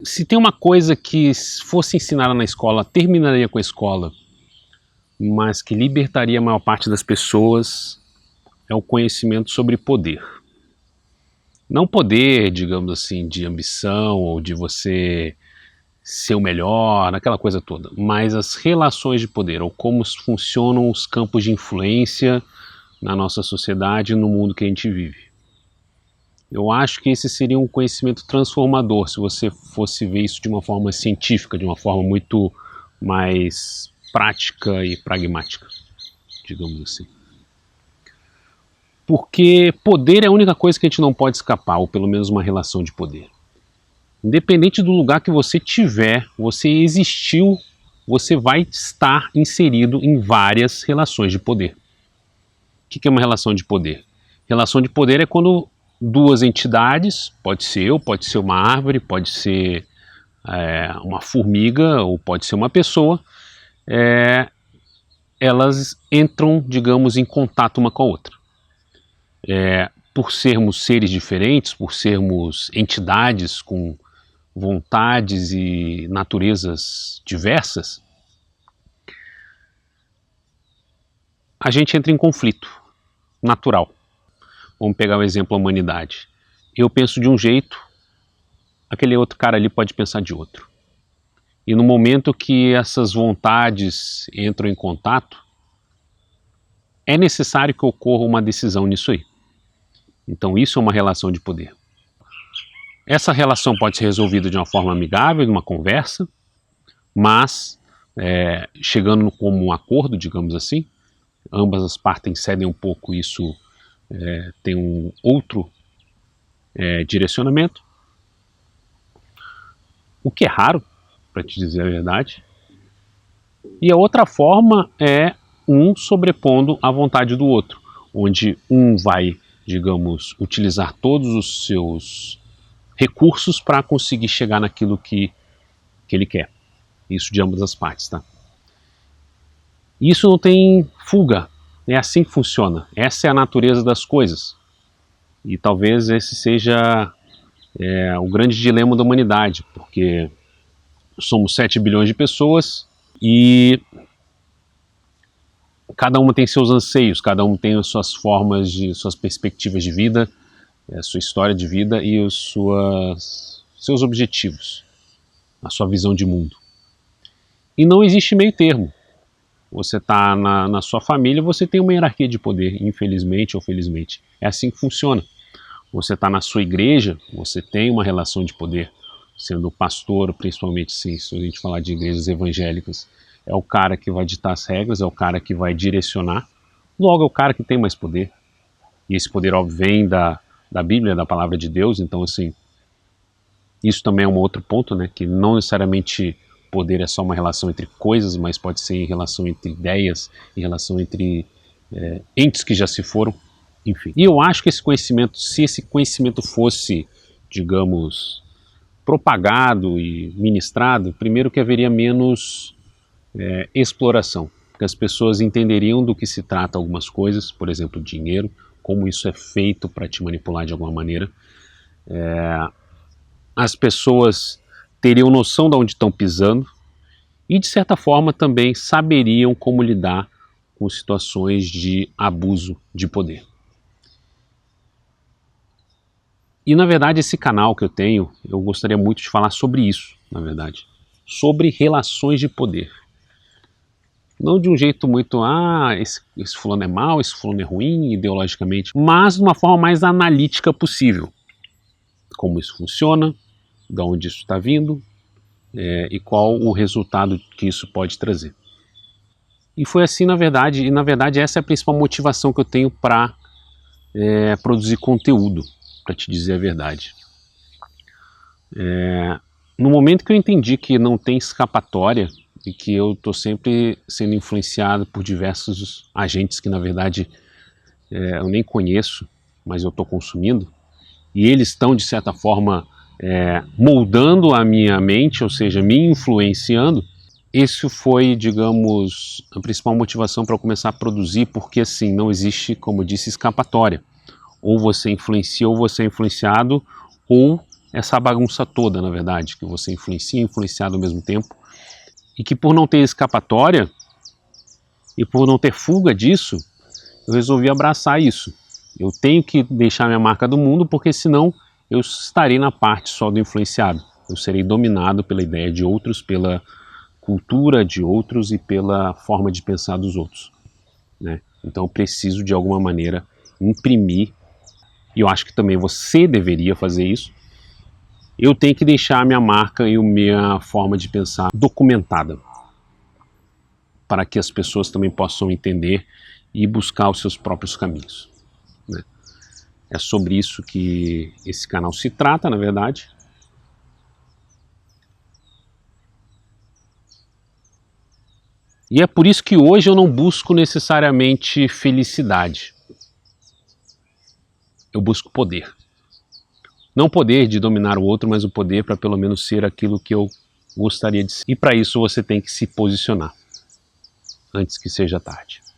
Se tem uma coisa que fosse ensinada na escola, terminaria com a escola, mas que libertaria a maior parte das pessoas, é o conhecimento sobre poder. Não poder, digamos assim, de ambição ou de você ser o melhor, aquela coisa toda, mas as relações de poder, ou como funcionam os campos de influência na nossa sociedade e no mundo que a gente vive. Eu acho que esse seria um conhecimento transformador, se você fosse ver isso de uma forma científica, de uma forma muito mais prática e pragmática, digamos assim. Porque poder é a única coisa que a gente não pode escapar, ou pelo menos uma relação de poder. Independente do lugar que você tiver, você existiu, você vai estar inserido em várias relações de poder. O que é uma relação de poder? Relação de poder é quando duas entidades, pode ser eu, pode ser uma árvore, pode ser uma formiga ou pode ser uma pessoa, elas entram, digamos, em contato uma com a outra. Por sermos seres diferentes, por sermos entidades com vontades e naturezas diversas, a gente entra em conflito natural. Vamos pegar o exemplo da humanidade. Eu penso de um jeito, aquele outro cara ali pode pensar de outro. E no momento que essas vontades entram em contato, é necessário que ocorra uma decisão nisso aí. Então isso é uma relação de poder. Essa relação pode ser resolvida de uma forma amigável, numa conversa, mas chegando como um acordo, digamos assim, ambas as partes cedem um pouco, isso tem um outro direcionamento, o que é raro, para te dizer a verdade. E a outra forma é um sobrepondo a vontade do outro, onde um vai, digamos, utilizar todos os seus recursos para conseguir chegar naquilo que ele quer. Isso de ambas as partes, tá? Isso não tem fuga, é assim que funciona. Essa é a natureza das coisas. E talvez esse seja o grande dilema da humanidade, porque somos 7 bilhões de pessoas e cada uma tem seus anseios, cada um tem as suas formas, suas perspectivas de vida, a sua história de vida e os seus objetivos, a sua visão de mundo. E não existe meio termo. Você está na sua família, você tem uma hierarquia de poder, infelizmente ou felizmente. É assim que funciona. Você está na sua igreja, você tem uma relação de poder, sendo pastor, principalmente se a gente falar de igrejas evangélicas. É o cara que vai ditar as regras, é o cara que vai direcionar, logo é o cara que tem mais poder. E esse poder, óbvio, vem da Bíblia, da palavra de Deus, então assim, isso também é um outro ponto, né, que não necessariamente poder é só uma relação entre coisas, mas pode ser em relação entre ideias, em relação entre entes que já se foram, enfim. E eu acho que esse conhecimento, se esse conhecimento fosse, digamos, propagado e ministrado, primeiro que haveria menos exploração, porque as pessoas entenderiam do que se trata algumas coisas, por exemplo, dinheiro, como isso é feito para te manipular de alguma maneira. As pessoas teriam noção de onde estão pisando e, de certa forma, também saberiam como lidar com situações de abuso de poder. E, na verdade, esse canal que eu tenho, eu gostaria muito de falar sobre isso, na verdade. Sobre relações de poder. Não de um jeito muito, esse fulano é mau, esse fulano é ruim, ideologicamente, mas de uma forma mais analítica possível. Como isso funciona, de onde isso está vindo e qual o resultado que isso pode trazer. E foi assim, na verdade, essa é a principal motivação que eu tenho para produzir conteúdo, para te dizer a verdade. No momento que eu entendi que não tem escapatória e que eu estou sempre sendo influenciado por diversos agentes que, na verdade, eu nem conheço, mas eu estou consumindo, e eles estão, de certa forma, moldando a minha mente, ou seja, me influenciando, isso foi, digamos, a principal motivação para eu começar a produzir, porque assim, não existe, como eu disse, escapatória. Ou você influencia ou você é influenciado, ou essa bagunça toda, na verdade, que você influencia e é influenciado ao mesmo tempo, e que por não ter escapatória e por não ter fuga disso, eu resolvi abraçar isso. Eu tenho que deixar minha marca do mundo, porque senão eu estarei na parte só do influenciado. Eu serei dominado pela ideia de outros, pela cultura de outros e pela forma de pensar dos outros, né? Então eu preciso de alguma maneira imprimir, e eu acho que também você deveria fazer isso. Eu tenho que deixar a minha marca e a minha forma de pensar documentada, para que as pessoas também possam entender e buscar os seus próprios caminhos, né? É sobre isso que esse canal se trata, na verdade. E é por isso que hoje eu não busco necessariamente felicidade. Eu busco poder. Não o poder de dominar o outro, mas o poder para pelo menos ser aquilo que eu gostaria de ser. E para isso você tem que se posicionar, antes que seja tarde.